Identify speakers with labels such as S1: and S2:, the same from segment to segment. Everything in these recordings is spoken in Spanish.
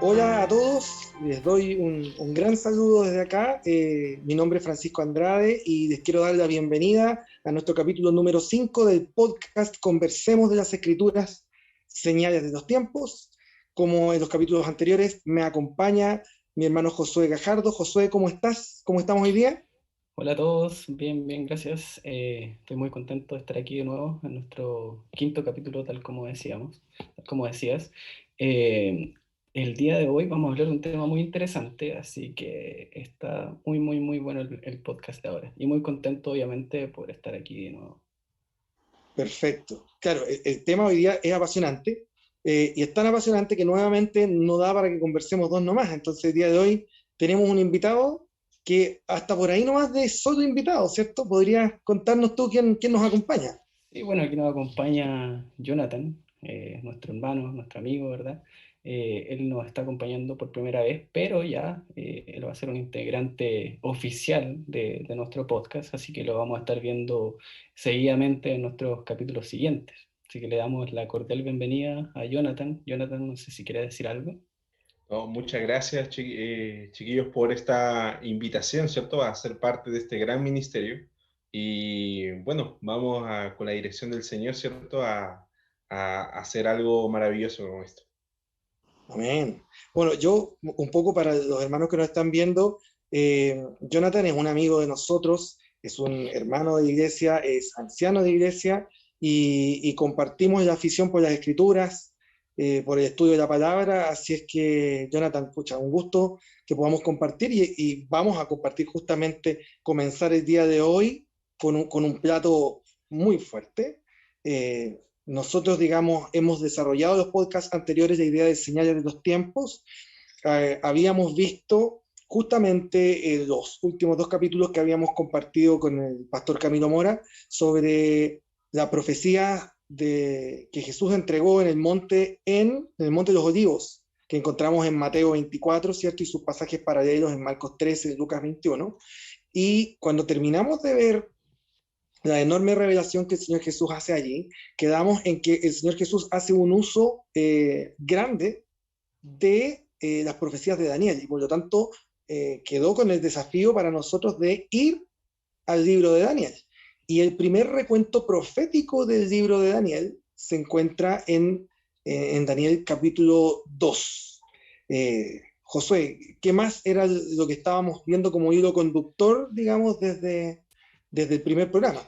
S1: Hola a todos, les doy un gran saludo desde acá. Mi nombre es Francisco Andrade y les quiero dar la bienvenida a nuestro capítulo número 5 del podcast Conversemos de las Escrituras, Señales de los Tiempos. Como en los capítulos anteriores, me acompaña mi hermano Josué Gajardo. Josué, ¿cómo estás? ¿Cómo estamos hoy día?
S2: Hola a todos, bien, bien, gracias. Estoy muy contento de estar aquí de nuevo en nuestro quinto capítulo, tal como decíamos, tal como decías. Eh, el día de hoy vamos a hablar de un tema muy interesante, así que está muy, muy, muy bueno el podcast de ahora. Y muy contento, obviamente, por estar aquí de nuevo.
S1: Perfecto. Claro, el tema hoy día es apasionante y es tan apasionante que nuevamente no da para que conversemos dos nomás. Entonces, el día de hoy tenemos un invitado que hasta por ahí nomás de solo invitado, ¿cierto? ¿Podrías contarnos tú quién nos acompaña?
S2: Y bueno, aquí nos acompaña Jonathan, nuestro hermano, nuestro amigo, ¿verdad? Él nos está acompañando por primera vez, pero ya él va a ser un integrante oficial de nuestro podcast, así que lo vamos a estar viendo seguidamente en nuestros capítulos siguientes. Así que le damos la cordial bienvenida a Jonathan. Jonathan, no sé si quiere decir algo.
S3: No, muchas gracias, chiquillos, por esta invitación, ¿cierto? A ser parte de este gran ministerio. Y bueno, con la dirección del Señor, ¿cierto? A hacer algo maravilloso como esto.
S1: Amén. Bueno, yo, un poco para los hermanos que nos están viendo, Jonathan es un amigo de nosotros, es un hermano de iglesia, es anciano de iglesia y compartimos la afición por las escrituras, por el estudio de la palabra. Así es que, Jonathan, pucha, un gusto que podamos compartir y vamos a compartir justamente, comenzar el día de hoy con un plato muy fuerte. Nosotros, digamos, hemos desarrollado los podcasts anteriores la idea de señales de los tiempos. Habíamos visto justamente los últimos dos capítulos que habíamos compartido con el pastor Camilo Mora sobre la profecía que Jesús entregó en el monte de los Olivos, que encontramos en Mateo 24, ¿cierto? Y sus pasajes paralelos en Marcos 13 y Lucas 21. Y cuando terminamos de ver la enorme revelación que el Señor Jesús hace allí, quedamos en que el Señor Jesús hace un uso grande de las profecías de Daniel y por lo tanto quedó con el desafío para nosotros de ir al libro de Daniel. Y el primer recuento profético del libro de Daniel se encuentra en Daniel capítulo 2. Josué, ¿qué más era lo que estábamos viendo como hilo conductor, digamos, desde el primer programa?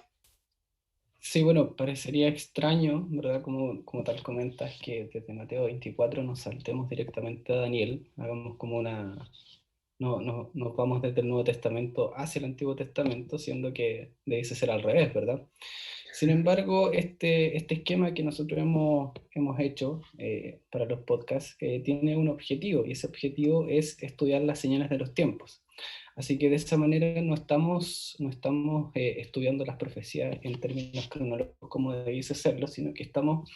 S2: Sí, bueno, parecería extraño, ¿verdad? Como tal comentas, que desde Mateo 24 nos saltemos directamente a Daniel, hagamos como una, no, nos vamos desde el Nuevo Testamento hacia el Antiguo Testamento, siendo que debe ser al revés, ¿verdad? Sin embargo, este esquema que nosotros hemos hecho para los podcasts tiene un objetivo, y ese objetivo es estudiar las señales de los tiempos. Así que de esa manera no estamos estudiando las profecías en términos cronológicos como debiese serlo, sino que estamos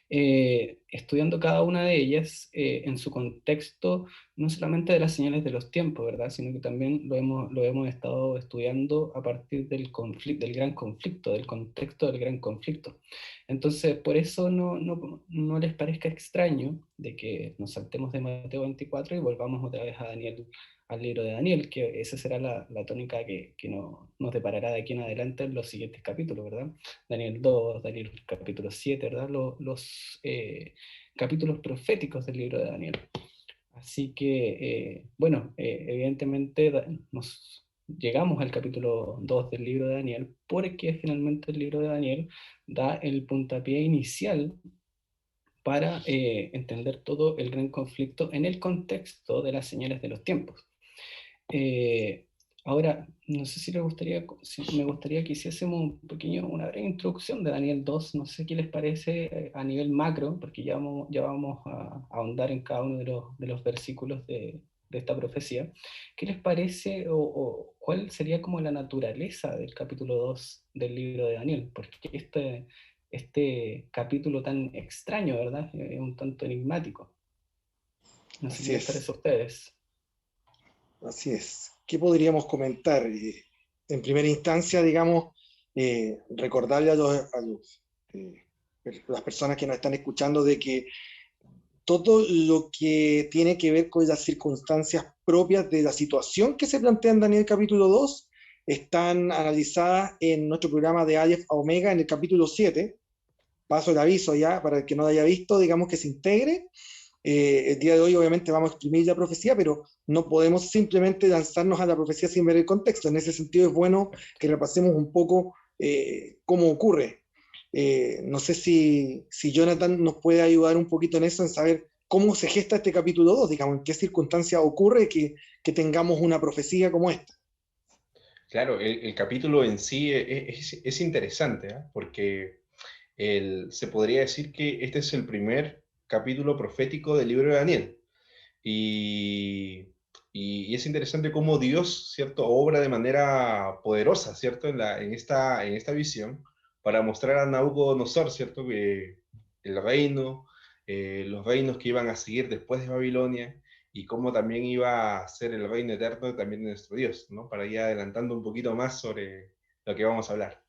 S2: estudiando cada una de ellas en su contexto, no solamente de las señales de los tiempos, ¿verdad? Sino que también lo hemos estado estudiando a partir del conflicto, del gran conflicto, del contexto del gran conflicto. Entonces, por eso no les parezca extraño de que nos saltemos de Mateo 24 y volvamos otra vez a Daniel, al libro de Daniel, que esa será la tónica que nos deparará de aquí en adelante en los siguientes capítulos, ¿verdad? Daniel 2, Daniel capítulo 7, ¿verdad? Los capítulos proféticos del libro de Daniel. Así que, bueno, evidentemente nos llegamos al capítulo 2 del libro de Daniel porque finalmente el libro de Daniel da el puntapié inicial para entender todo el gran conflicto en el contexto de las señales de los tiempos. Eh, Ahora, no sé si me gustaría que hiciésemos una breve introducción de Daniel 2, no sé qué les parece a nivel macro, porque ya vamos a ahondar en cada uno de los versículos de esta profecía. ¿Qué les parece o cuál sería como la naturaleza del capítulo 2 del libro de Daniel? Porque este capítulo tan extraño, ¿verdad? Es un tanto enigmático. No sé qué
S1: Así
S2: les
S1: es.
S2: parece a ustedes.
S1: Así es. ¿Qué podríamos comentar? En primera instancia, digamos, recordarle a las personas que nos están escuchando de que todo lo que tiene que ver con las circunstancias propias de la situación que se plantea en Daniel capítulo 2 están analizadas en nuestro programa de Aleph a Omega en el capítulo 7. Paso el aviso ya para el que no lo haya visto, digamos que se integre. El día de hoy obviamente vamos a exprimir la profecía, pero no podemos simplemente lanzarnos a la profecía sin ver el contexto. En ese sentido es bueno que repasemos un poco cómo ocurre. No sé si Jonathan nos puede ayudar un poquito en eso, en saber cómo se gesta este capítulo 2, digamos, en qué circunstancia ocurre que tengamos una profecía como esta.
S3: Claro, el capítulo en sí es interesante, ¿eh? Porque se podría decir que este es el primer capítulo profético del libro de Daniel. Y, y es interesante cómo Dios, ¿cierto?, obra de manera poderosa, ¿cierto?, en esta visión, para mostrar a Nabucodonosor, ¿cierto?, que el reino, los reinos que iban a seguir después de Babilonia, y cómo también iba a ser el reino eterno también de nuestro Dios, ¿no? Para ir adelantando un poquito más sobre lo que vamos a hablar.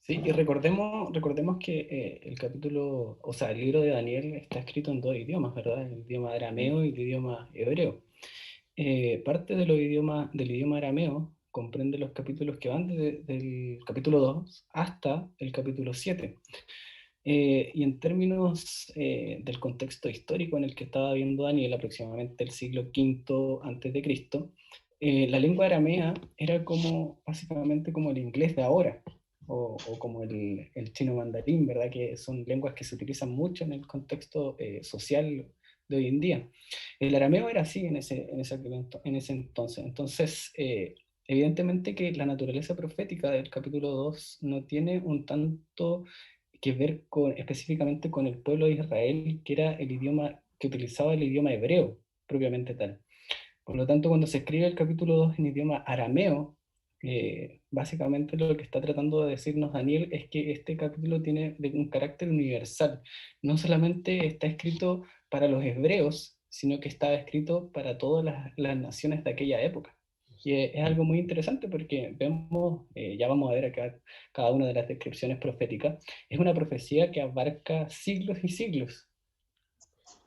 S2: Sí, y recordemos que el capítulo, o sea, el libro de Daniel está escrito en dos idiomas, ¿verdad? El idioma arameo y el idioma hebreo. Parte de del idioma arameo comprende los capítulos que van del capítulo 2 hasta el capítulo 7. Y en términos del contexto histórico en el que estaba viendo Daniel, aproximadamente el siglo V antes de Cristo, la lengua aramea era como, básicamente como el inglés de ahora, o como el chino mandarín, ¿verdad? Que son lenguas que se utilizan mucho en el contexto social de hoy en día. El arameo era así en ese entonces. Entonces, evidentemente que la naturaleza profética del capítulo 2 no tiene un tanto que ver específicamente con el pueblo de Israel, que era el idioma que utilizaba el idioma hebreo, propiamente tal. Por lo tanto, cuando se escribe el capítulo 2 en idioma arameo, básicamente lo que está tratando de decirnos Daniel es que este capítulo tiene un carácter universal. No solamente está escrito para los hebreos, sino que está escrito para todas las naciones de aquella época. Y es algo muy interesante porque vemos, ya vamos a ver acá cada una de las descripciones proféticas, es una profecía que abarca siglos y siglos.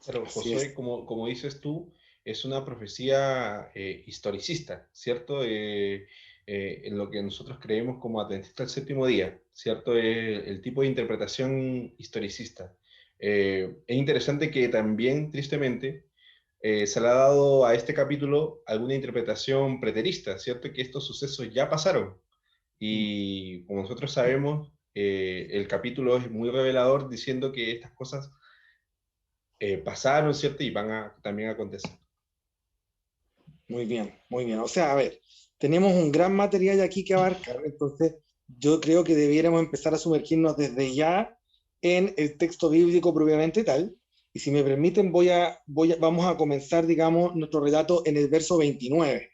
S3: Pero
S1: Así
S3: Josué,
S1: es.
S3: como dices tú, es una profecía historicista, ¿cierto? En lo que nosotros creemos como adventista del séptimo día, ¿cierto? El tipo de interpretación historicista. Es interesante que también, tristemente, se le ha dado a este capítulo alguna interpretación preterista, ¿cierto? Que estos sucesos ya pasaron. Y como nosotros sabemos, el capítulo es muy revelador diciendo que estas cosas pasaron, ¿cierto? Y van a también acontecer.
S1: Muy bien, muy bien. O sea, a ver, tenemos un gran material aquí que abarcar, entonces yo creo que debiéramos empezar a sumergirnos desde ya en el texto bíblico propiamente tal. Y si me permiten, vamos a comenzar, digamos, nuestro relato en el verso 29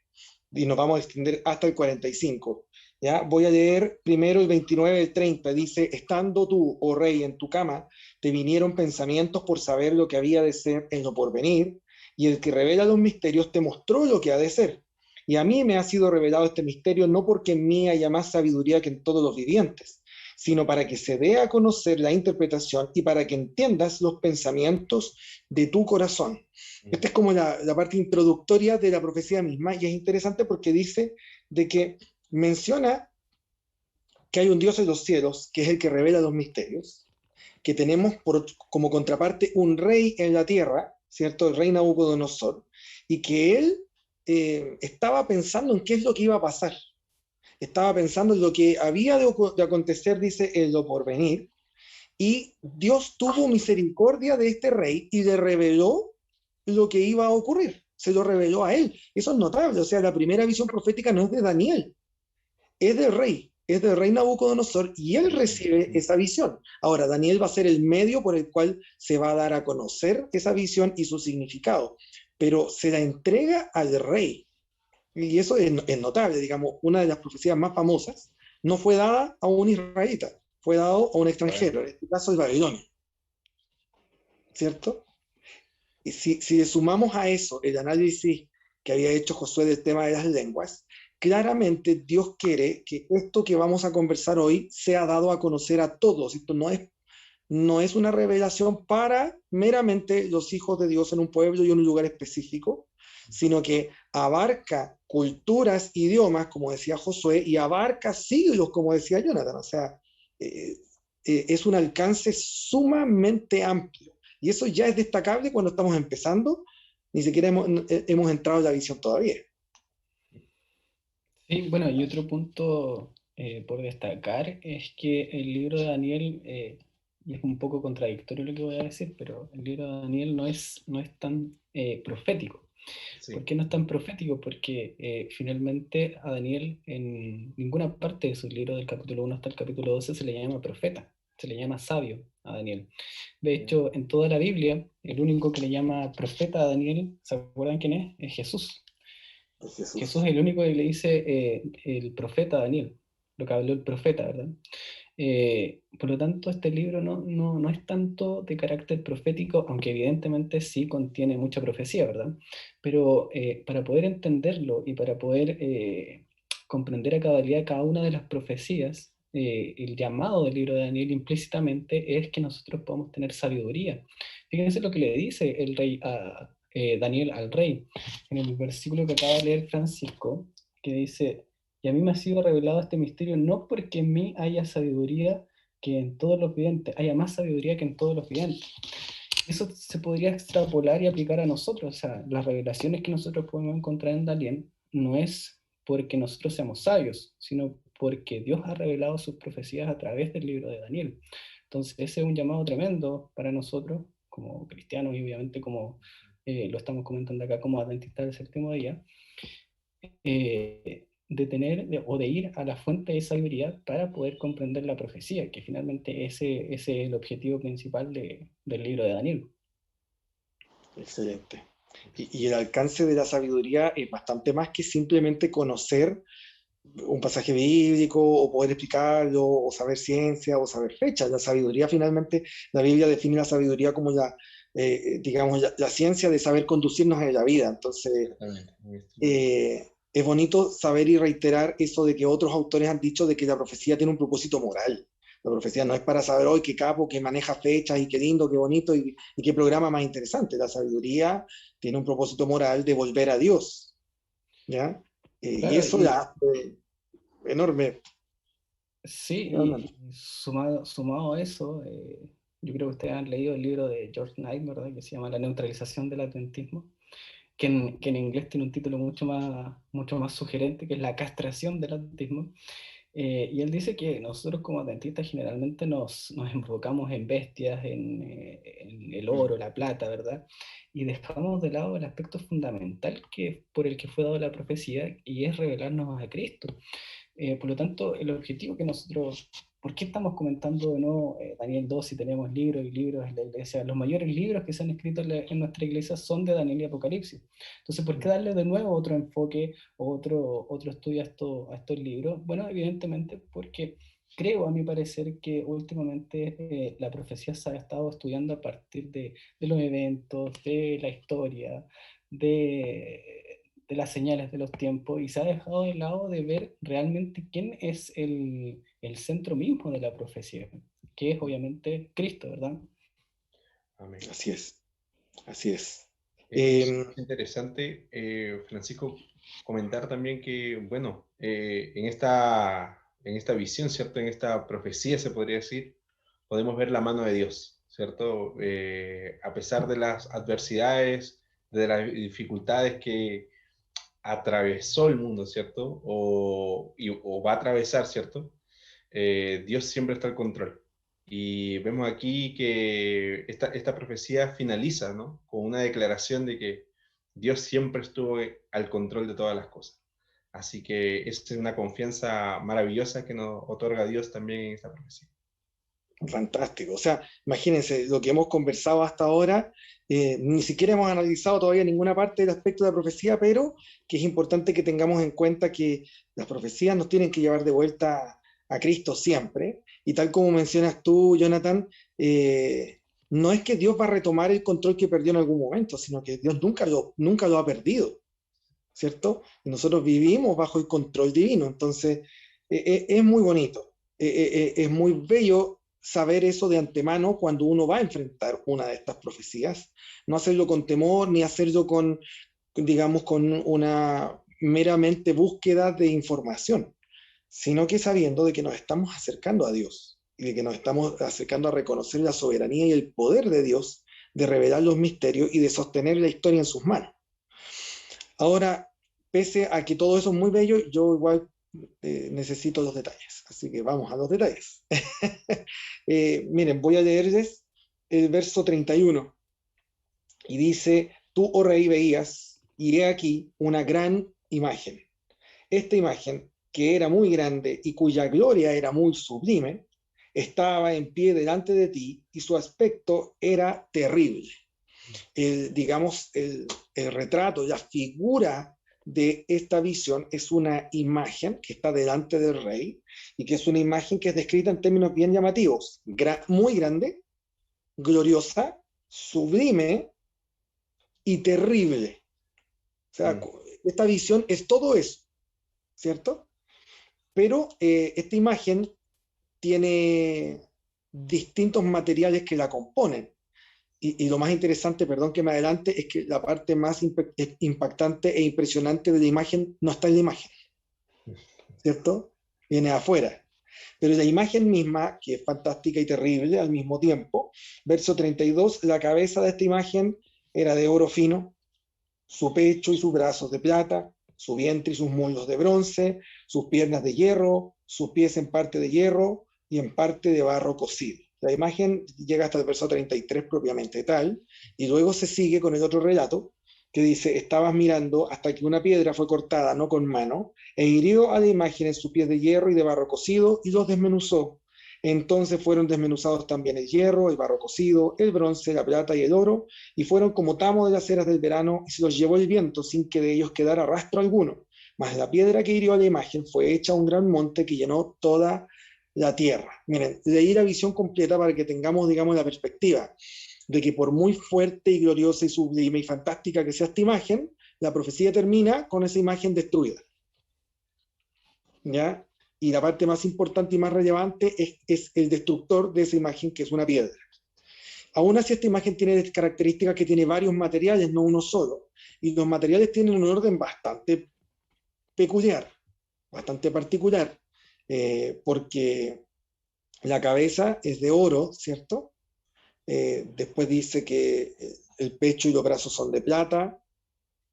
S1: y nos vamos a extender hasta el 45. ¿Ya? Voy a leer primero el 29 el 30. Dice, estando tú, oh rey, en tu cama, te vinieron pensamientos por saber lo que había de ser en lo porvenir, y el que revela los misterios te mostró lo que ha de ser. Y a mí me ha sido revelado este misterio no porque en mí haya más sabiduría que en todos los vivientes, sino para que se dé a conocer la interpretación y para que entiendas los pensamientos de tu corazón. Esta es como la parte introductoria de la profecía misma, y es interesante porque dice de que menciona que hay un Dios en los cielos, que es el que revela los misterios, que tenemos como contraparte un rey en la tierra, ¿cierto? El rey Nabucodonosor, y que él estaba pensando en qué es lo que iba a pasar. Estaba pensando en lo que había de acontecer, dice, en lo porvenir, y Dios tuvo misericordia de este rey y le reveló lo que iba a ocurrir. Se lo reveló a él. Eso es notable. O sea, la primera visión profética no es de Daniel, es del rey Nabucodonosor, y él recibe esa visión. Ahora, Daniel va a ser el medio por el cual se va a dar a conocer esa visión y su significado, pero se la entrega al rey. Y eso es notable, digamos, una de las profecías más famosas no fue dada a un israelita, fue dado a un extranjero, en este caso el Babilonia, ¿cierto? Y si le sumamos a eso el análisis que había hecho Josué del tema de las lenguas, claramente Dios quiere que esto que vamos a conversar hoy sea dado a conocer a todos. Esto no no es una revelación para meramente los hijos de Dios en un pueblo y en un lugar específico, sino que abarca culturas, idiomas, como decía Josué, y abarca siglos, como decía Jonathan. O sea, eh, es un alcance sumamente amplio. Y eso ya es destacable cuando estamos empezando, ni siquiera hemos entrado en la visión todavía.
S2: Sí, bueno, y otro punto por destacar es que el libro de Daniel, y es un poco contradictorio lo que voy a decir, pero el libro de Daniel no es tan profético.
S3: Sí.
S2: ¿Por qué no es tan profético? Porque finalmente a Daniel en ninguna parte de su libro del capítulo 1 hasta el capítulo 12 se le llama profeta, se le llama sabio a Daniel. De hecho, en toda la Biblia, el único que le llama profeta a Daniel, ¿se acuerdan quién es? Es Jesús. Jesús es el único que le dice el profeta a Daniel, lo que habló el profeta, ¿verdad? Por lo tanto, este libro no es tanto de carácter profético, aunque evidentemente sí contiene mucha profecía, ¿verdad? Pero para poder entenderlo y para poder comprender a cabalidad cada una de las profecías, el llamado del libro de Daniel implícitamente es que nosotros podamos tener sabiduría. Fíjense lo que le dice el rey a Daniel al rey, en el versículo que acaba de leer Francisco, que dice: y a mí me ha sido revelado este misterio no porque en mí haya sabiduría que en todos los videntes, haya más sabiduría que en todos los videntes. Eso se podría extrapolar y aplicar a nosotros. O sea, las revelaciones que nosotros podemos encontrar en Daniel no es porque nosotros seamos sabios, sino porque Dios ha revelado sus profecías a través del libro de Daniel. Entonces, ese es un llamado tremendo para nosotros, como cristianos y obviamente como lo estamos comentando acá como adventistas del séptimo día, de tener o de ir a la fuente de sabiduría para poder comprender la profecía, que finalmente ese es el objetivo principal del libro de Daniel.
S1: Excelente. Y el alcance de la sabiduría es bastante más que simplemente conocer un pasaje bíblico o poder explicarlo o saber ciencia o saber fechas. La sabiduría finalmente, la Biblia define la sabiduría como digamos, la ciencia de saber conducirnos en la vida. Entonces, es bonito saber y reiterar eso de que otros autores han dicho de que la profecía tiene un propósito moral. La profecía no es para saber hoy qué capo, que maneja fechas y qué lindo, qué bonito y qué programa más interesante. La sabiduría tiene un propósito moral de volver a Dios. ¿Ya?
S2: Claro,
S1: Y eso la hace enorme.
S2: sí, y sumado a eso, yo creo que ustedes han leído el libro de George Knight, ¿verdad? Que se llama La neutralización del adventismo, que en inglés tiene un título mucho más sugerente, que es La castración del adventismo. Y él dice que nosotros como adventistas generalmente nos enfocamos en bestias, en el oro, la plata, ¿verdad? Y dejamos de lado el aspecto fundamental por el que fue dada la profecía, y es revelarnos a Cristo. Por lo tanto, el objetivo que nosotros, ¿por qué estamos comentando de nuevo Daniel 2 si tenemos libros y libros en la iglesia? Los mayores libros que se han escrito en nuestra iglesia son de Daniel y Apocalipsis. Entonces, ¿por qué darle de nuevo otro enfoque o otro estudio a estos libros? Bueno, evidentemente porque creo, a mi parecer, que últimamente la profecía se ha estado estudiando a partir de los eventos, de la historia, de las señales de los tiempos, y se ha dejado de lado de ver realmente quién es el centro mismo de la profecía, que es obviamente Cristo, ¿verdad?
S3: Amén.
S1: Así es, así es.
S3: Es interesante, Francisco, comentar también que, bueno, en esta visión, ¿cierto? En esta profecía, se podría decir, podemos ver la mano de Dios, ¿cierto? A pesar de las adversidades, de las dificultades que atravesó el mundo, ¿cierto? O va a atravesar, ¿cierto? Dios siempre está al control. Y vemos aquí que esta profecía finaliza, ¿no? Con una declaración de que Dios siempre estuvo al control de todas las cosas. Así que esa es una confianza maravillosa que nos otorga Dios también en esta profecía.
S1: Fantástico. O sea, imagínense lo que hemos conversado hasta ahora, ni siquiera hemos analizado todavía ninguna parte del aspecto de la profecía, pero que es importante que tengamos en cuenta que las profecías nos tienen que llevar de vuelta a Cristo siempre. Y tal como mencionas tú, Jonathan, no es que Dios va a retomar el control que perdió en algún momento, sino que Dios nunca lo ha perdido, ¿cierto? Y nosotros vivimos bajo el control divino. Entonces, es muy bonito, es muy bello saber eso de antemano cuando uno va a enfrentar una de estas profecías, no hacerlo con temor, ni hacerlo con, digamos, con una meramente búsqueda de información, sino que sabiendo de que nos estamos acercando a Dios y de que nos estamos acercando a reconocer la soberanía y el poder de Dios, de revelar los misterios y de sostener la historia en sus manos. Ahora, pese a que todo eso es muy bello, yo igual necesito los detalles, así que vamos a los detalles. Miren, voy a leerles el verso 31 y dice, tú, oh rey, veías, y he aquí una gran imagen. Esta imagen, que era muy grande y cuya gloria era muy sublime, estaba en pie delante de ti y su aspecto era terrible. Digamos, el retrato, la figura de esta visión es una imagen que está delante del rey y que es una imagen que es descrita en términos bien llamativos, muy grande, gloriosa, sublime y terrible. O sea, esta visión es todo eso, ¿cierto? Pero esta imagen tiene distintos materiales que la componen. Y lo más interesante, perdón que me adelante, es que la parte más impactante e impresionante de la imagen no está en la imagen, ¿cierto? Viene afuera. Pero la imagen misma, que es fantástica y terrible al mismo tiempo, verso 32, la cabeza de esta imagen era de oro fino, su pecho y sus brazos de plata, su vientre y sus muslos de bronce, sus piernas de hierro, sus pies en parte de hierro y en parte de barro cocido. La imagen llega hasta el verso 33 propiamente tal, y luego se sigue con el otro relato que dice, estabas mirando hasta que una piedra fue cortada, no con mano, e hirió a la imagen en sus pies de hierro y de barro cocido y los desmenuzó. Entonces fueron desmenuzados también el hierro, el barro cocido, el bronce, la plata y el oro, y fueron como tamo de las eras del verano, y se los llevó el viento sin que de ellos quedara rastro alguno. Mas la piedra que hirió a la imagen fue hecha un gran monte que llenó toda la tierra. Miren, leí la visión completa para que tengamos, digamos, la perspectiva de que por muy fuerte y gloriosa y sublime y fantástica que sea esta imagen, la profecía termina con esa imagen destruida. ¿Ya? Y la parte más importante y más relevante es el destructor de esa imagen, que es una piedra. Aún así, esta imagen tiene características que tiene varios materiales, no uno solo. Y los materiales tienen un orden bastante peculiar, bastante particular, porque la cabeza es de oro, ¿cierto? Después dice que el pecho y los brazos son de plata,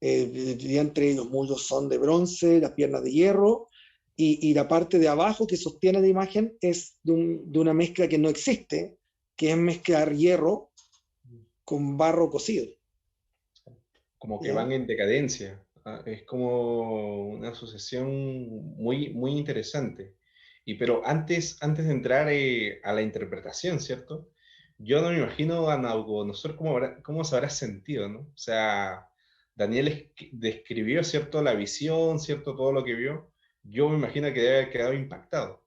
S1: el vientre y los muslos son de bronce, las piernas de hierro, y la parte de abajo que sostiene la imagen es de una mezcla que no existe, que es mezclar hierro con barro cocido.
S3: Como que
S1: ¿Ya?
S3: van en decadencia. Es como una sucesión muy interesante. Pero antes de entrar a la interpretación, ¿cierto? Yo no me imagino a Nabucodonosor cómo se habrá sentido, ¿no? O sea, Daniel describió, ¿cierto? La visión, ¿cierto? Todo lo que vio. Yo me imagino que debe haber quedado impactado.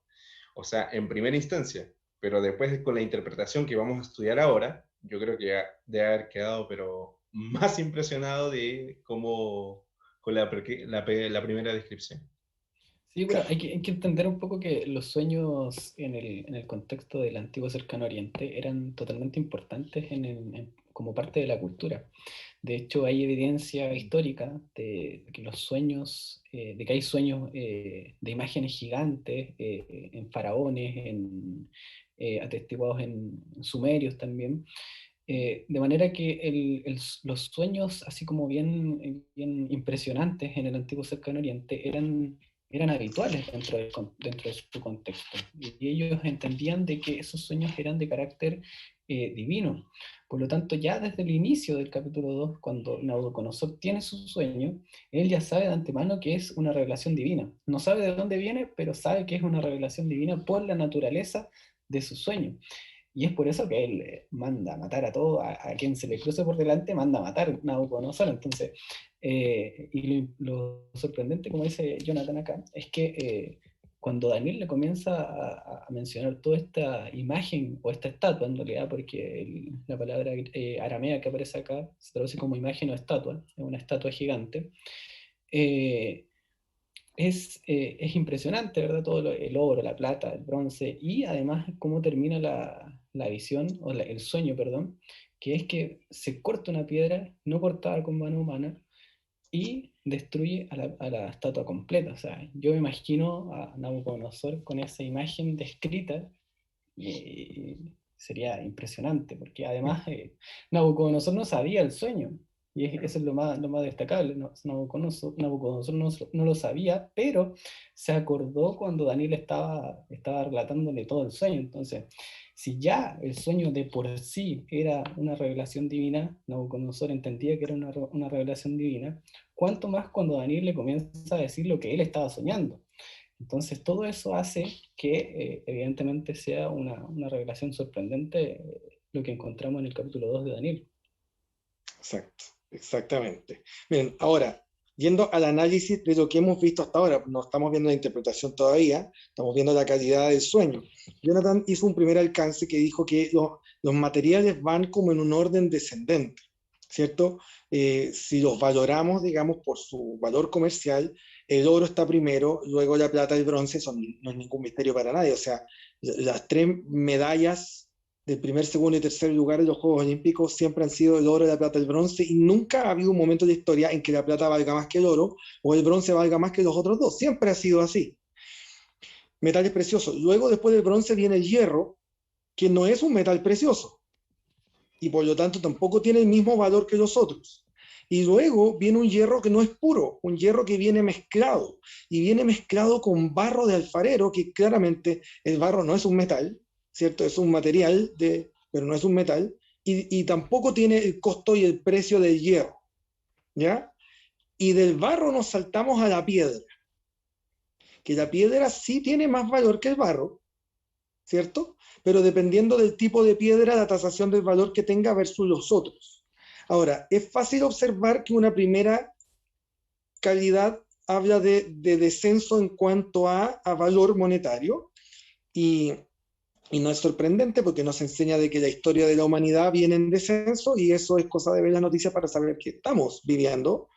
S3: O sea, en primera instancia. Pero después con la interpretación que vamos a estudiar ahora, yo creo que debe haber quedado, pero más impresionado de cómo, con la primera descripción.
S2: Sí, bueno,
S1: Claro.
S2: hay que entender un poco que los sueños en el contexto del antiguo Cercano Oriente eran totalmente importantes como parte de la cultura. De hecho, hay evidencia histórica de que los sueños, de que hay sueños de imágenes gigantes en faraones, atestiguados en sumerios también. De manera que los sueños, así como bien impresionantes en el antiguo Cercano Oriente, eran habituales dentro de su contexto. Y ellos entendían de que esos sueños eran de carácter divino. Por lo tanto, ya desde el inicio del capítulo 2, cuando Nabucodonosor tiene su sueño, él ya sabe de antemano que es una revelación divina. No sabe de dónde viene, pero sabe que es una revelación divina por la naturaleza de su sueño. Y es por eso que él manda a matar a todo, a quien se le cruce por delante, manda a matar a Nabucodonosor. Entonces, y lo sorprendente, como dice Jonathan acá, es que cuando Daniel le comienza a mencionar toda esta imagen, o esta estatua en realidad, porque la palabra aramea que aparece acá se traduce como imagen o estatua, es una estatua gigante, es impresionante, ¿verdad? El oro, la plata, el bronce, y además cómo termina la visión, el sueño, perdón, que es que se corta una piedra no cortada con mano humana y destruye a la estatua completa. O sea, yo me imagino a Nabucodonosor con esa imagen descrita, sería impresionante, porque además Nabucodonosor no sabía el sueño, y eso es lo más destacable. Nabucodonosor no lo sabía, pero se acordó cuando Daniel estaba relatándole todo el sueño. Entonces, si ya el sueño de por sí era una revelación divina, Nabucodonosor entendía que era una revelación divina, ¿cuánto más cuando Daniel le comienza a decir lo que él estaba soñando? Entonces, todo eso hace que evidentemente sea una revelación sorprendente, lo que encontramos en el capítulo 2 de Daniel.
S1: Exacto, exactamente. Miren, ahora, yendo al análisis de lo que hemos visto hasta ahora, no estamos viendo la interpretación todavía, estamos viendo la calidad del sueño. Jonathan hizo un primer alcance que dijo que los materiales van como en un orden descendente, ¿cierto? Si los valoramos, digamos, por su valor comercial, el oro está primero, luego la plata y el bronce, no es ningún misterio para nadie. O sea, las tres medallas del primer, segundo y tercer lugar de los Juegos Olímpicos siempre han sido el oro, la plata y el bronce, y nunca ha habido un momento de la historia en que la plata valga más que el oro o el bronce valga más que los otros dos. Siempre ha sido así. Metales preciosos. Luego, después del bronce, viene el hierro, que no es un metal precioso y por lo tanto tampoco tiene el mismo valor que los otros. Y luego viene un hierro que no es puro, un hierro que viene mezclado, y viene mezclado con barro de alfarero, que claramente el barro no es un metal, ¿cierto? Es un material, pero no es un metal, y tampoco tiene el costo y el precio del hierro, ¿ya? Y del barro nos saltamos a la piedra, que la piedra sí tiene más valor que el barro, ¿cierto? Pero dependiendo del tipo de piedra, la tasación del valor que tenga versus los otros. Ahora, es fácil observar que una primera calidad habla de descenso en cuanto a valor monetario, y no es sorprendente porque nos enseña de que la historia de la humanidad viene en descenso, y eso es cosa de ver las noticias para saber que estamos viviendo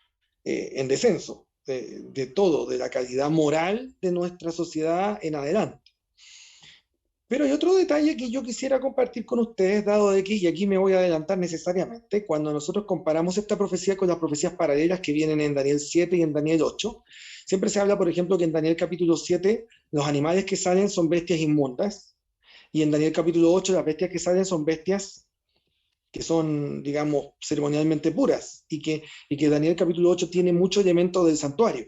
S1: en descenso de todo, de la calidad moral de nuestra sociedad en adelante. Pero hay otro detalle que yo quisiera compartir con ustedes, dado de que, y aquí me voy a adelantar necesariamente, cuando nosotros comparamos esta profecía con las profecías paralelas que vienen en Daniel 7 y en Daniel 8, siempre se habla, por ejemplo, que en Daniel capítulo 7 los animales que salen son bestias inmundas, y en Daniel capítulo 8 las bestias que salen son bestias que son, digamos, ceremonialmente puras, y que Daniel capítulo 8 tiene mucho elemento del santuario.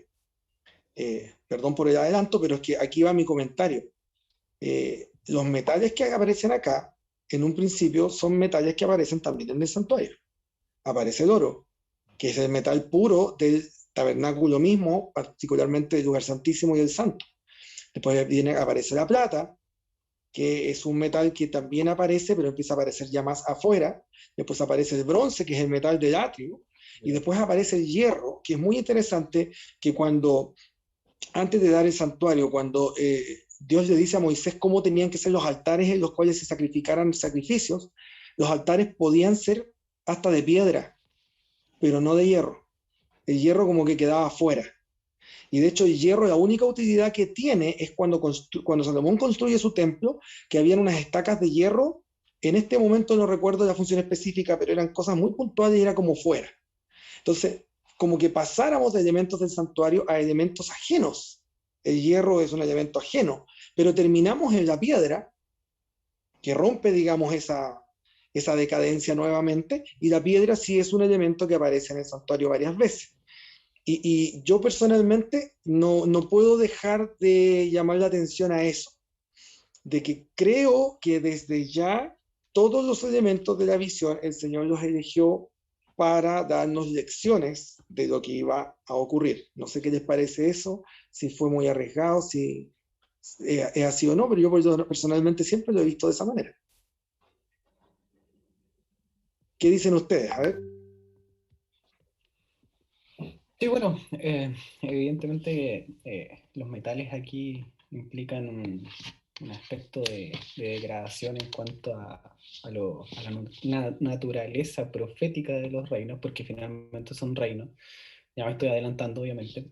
S1: Perdón por el adelanto, pero es que aquí va mi comentario. Los metales que aparecen acá, en un principio, son metales que aparecen también en el santuario. Aparece el oro, que es el metal puro del tabernáculo mismo, particularmente del lugar santísimo y el santo. Después aparece la plata, que es un metal que también aparece, pero empieza a aparecer ya más afuera. Después aparece el bronce, que es el metal del atrio, y después aparece el hierro, que es muy interesante, que antes de dar el santuario, cuando Dios le dice a Moisés cómo tenían que ser los altares en los cuales se sacrificaran sacrificios, los altares podían ser hasta de piedra, pero no de hierro. El hierro como que quedaba afuera. Y de hecho el hierro, la única utilidad que tiene es cuando Salomón construye su templo, que habían unas estacas de hierro. En este momento no recuerdo la función específica, pero eran cosas muy puntuales y era como fuera. Entonces, como que pasáramos de elementos del santuario a elementos ajenos. El hierro es un elemento ajeno, pero terminamos en la piedra, que rompe, digamos, esa decadencia nuevamente, y la piedra sí es un elemento que aparece en el santuario varias veces. Y yo personalmente no puedo dejar de llamar la atención a eso, de que creo que desde ya todos los elementos de la visión el Señor los eligió para darnos lecciones de lo que iba a ocurrir. No sé qué les parece eso, si fue muy arriesgado, si es así o no, pero yo personalmente siempre lo he visto de esa manera. ¿Qué dicen ustedes? A ver.
S2: Sí, bueno, evidentemente los metales aquí implican un aspecto de degradación en cuanto a la naturaleza profética de los reinos, porque finalmente son reinos. Ya me estoy adelantando, obviamente,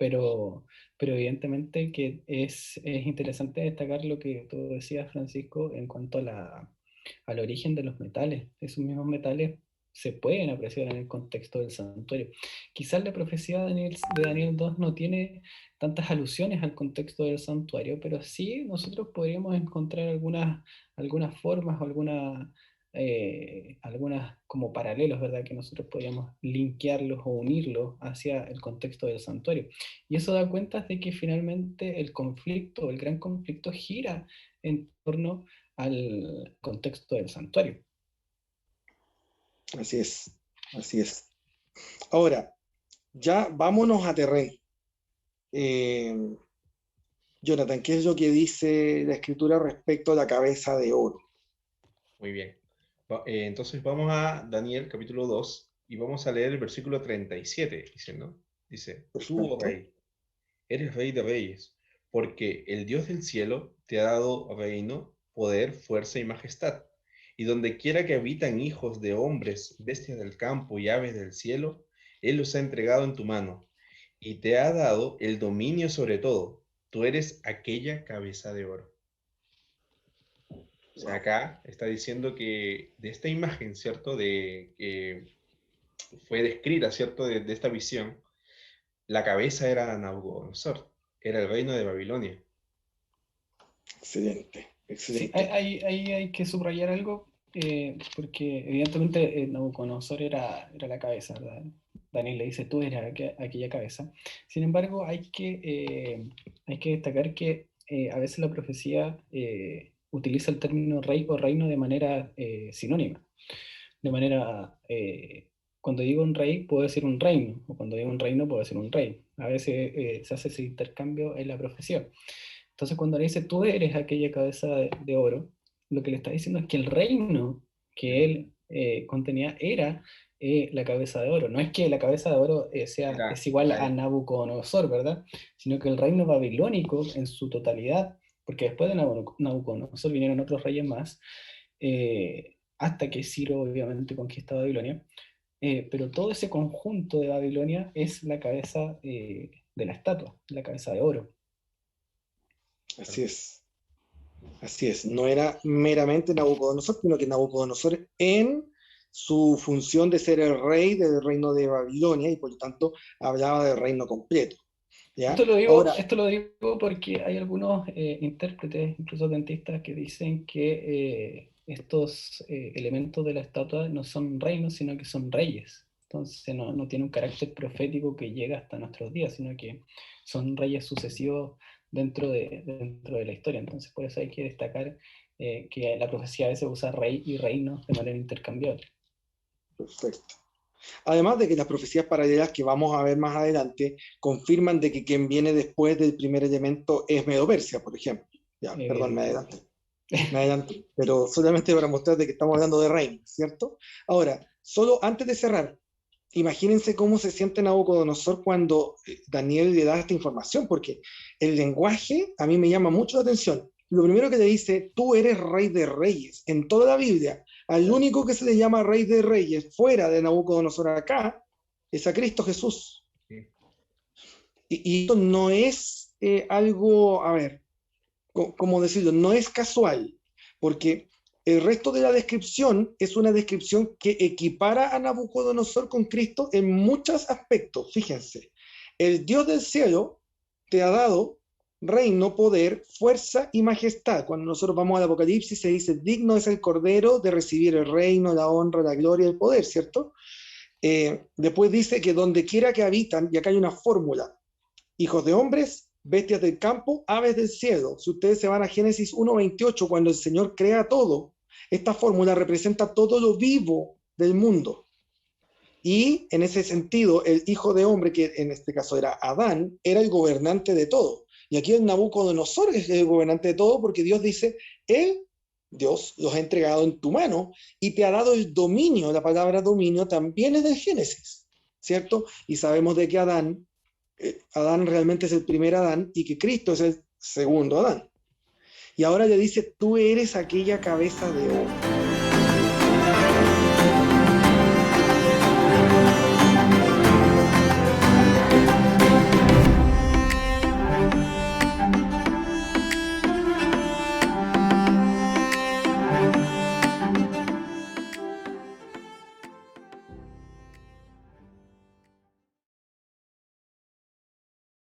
S2: pero evidentemente que es interesante destacar lo que tú decías, Francisco, en cuanto al origen de los metales. Esos mismos metales se pueden apreciar en el contexto del santuario. Quizás la profecía de Daniel 2 no tiene tantas alusiones al contexto del santuario, pero sí nosotros podríamos encontrar algunas formas o algunas como paralelos, ¿verdad? Que nosotros podríamos linkearlos o unirlos hacia el contexto del santuario. Y eso da cuenta de que finalmente el gran conflicto gira en torno al contexto del santuario.
S1: Así es, así es. Ahora, ya vámonos a terreno. Jonathan, ¿qué es lo que dice la escritura respecto a la cabeza de oro?
S3: Muy bien. Entonces vamos a Daniel capítulo 2 y vamos a leer el versículo 37, diciendo, dice, tú, oh
S1: Perfecto.
S3: rey, eres rey de reyes, porque el Dios del cielo te ha dado reino, poder, fuerza y majestad. Y donde quiera que habitan hijos de hombres, bestias del campo y aves del cielo, Él los ha entregado en tu mano, y te ha dado el dominio sobre todo. Tú eres aquella cabeza de oro. O sea, acá está diciendo que de esta imagen, ¿cierto? De que fue descrita, ¿cierto? De esta visión, la cabeza era Nabucodonosor, era el reino de Babilonia.
S1: Excelente,
S2: Sí,
S1: excelente.
S2: ahí hay que subrayar algo, porque evidentemente Nabucodonosor era la cabeza, ¿verdad? Daniel le dice, tú eres aquella cabeza. Sin embargo, hay que destacar que a veces la profecía utiliza el término rey o reino de manera sinónima. De manera, cuando digo un rey, puedo decir un reino, o cuando digo un reino, puedo decir un rey. A veces se hace ese intercambio en la profecía. Entonces, cuando le dice, tú eres aquella cabeza de oro, lo que le está diciendo es que el reino que él contenía era la cabeza de oro. No es que la cabeza de oro es igual a Nabucodonosor, ¿verdad? Sino que el reino babilónico en su totalidad, porque después de Nabucodonosor vinieron otros reyes más, hasta que Ciro obviamente conquista Babilonia, pero todo ese conjunto de Babilonia es la cabeza de la estatua, la cabeza de oro.
S1: Así es. Así es. No era meramente Nabucodonosor, sino que Nabucodonosor en su función de ser el rey del reino de Babilonia y por lo tanto hablaba del reino completo. ¿Ya?
S2: Esto lo digo porque hay algunos intérpretes, incluso dentistas, que dicen que estos elementos de la estatua no son reinos, sino que son reyes. Entonces no tiene un carácter profético que llega hasta nuestros días, sino que son reyes sucesivos dentro de la historia. Entonces por eso hay que destacar que la profecía a veces usa rey y reino de manera intercambiable.
S1: Perfecto. Además de que las profecías paralelas que vamos a ver más adelante confirman de que quien viene después del primer elemento es Medo-Persia, por ejemplo. Ya, perdón, me adelanté. Pero solamente para mostrar de que estamos hablando de reinos, ¿cierto? Ahora, solo antes de cerrar, imagínense cómo se siente Nabucodonosor cuando Daniel le da esta información, porque el lenguaje a mí me llama mucho la atención. Lo primero que le dice, tú eres rey de reyes. En toda la Biblia, al único que se le llama rey de reyes fuera de Nabucodonosor acá, es a Cristo Jesús. Y esto no es algo, a ver, ¿cómo decirlo? No es casual, porque el resto de la descripción es una descripción que equipara a Nabucodonosor con Cristo en muchos aspectos. Fíjense, el Dios del cielo te ha dado reino, poder, fuerza y majestad. Cuando nosotros vamos al Apocalipsis se dice, digno es el Cordero de recibir el reino, la honra, la gloria y el poder, ¿cierto? Después dice que donde quiera que habitan, y acá hay una fórmula, hijos de hombres, bestias del campo, aves del cielo. Si ustedes se van a Génesis 1:28, cuando el Señor crea todo, esta fórmula representa todo lo vivo del mundo. Y en ese sentido, el hijo de hombre, que en este caso era Adán, era el gobernante de todo. Y aquí el Nabucodonosor es el gobernante de todo porque Dios dice, él, Dios, los ha entregado en tu mano y te ha dado el dominio. La palabra dominio también es del Génesis, ¿cierto? Y sabemos de que Adán realmente es el primer Adán y que Cristo es el segundo Adán. Y ahora le dice, tú eres aquella cabeza de oro.